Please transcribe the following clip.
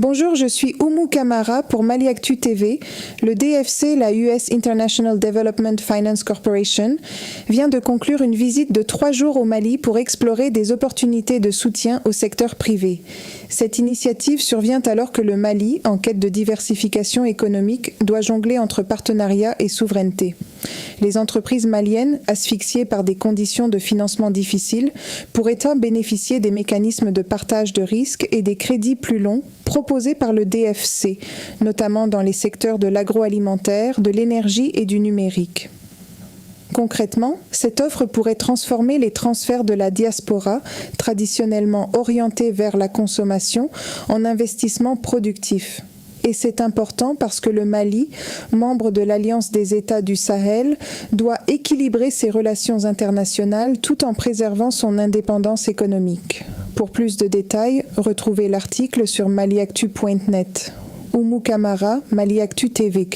Bonjour, je suis Oumou Kamara pour Mali Actu TV. Le DFC, la US International Development Finance Corporation, vient de conclure une visite de 3 jours au Mali pour explorer des opportunités de soutien au secteur privé. Cette initiative survient alors que le Mali, en quête de diversification économique, doit jongler entre partenariat et souveraineté. Les entreprises maliennes, asphyxiées par des conditions de financement difficiles, pourraient bénéficier des mécanismes de partage de risques et des crédits plus longs proposés par le DFC, notamment dans les secteurs de l'agroalimentaire, de l'énergie et du numérique. Concrètement, cette offre pourrait transformer les transferts de la diaspora, traditionnellement orientés vers la consommation, en investissements productifs. Et c'est important parce que le Mali, membre de l'Alliance des États du Sahel, doit équilibrer ses relations internationales tout en préservant son indépendance économique. Pour plus de détails, retrouvez l'article sur maliactu.net. Oumou Kamara, Mali Actu TV.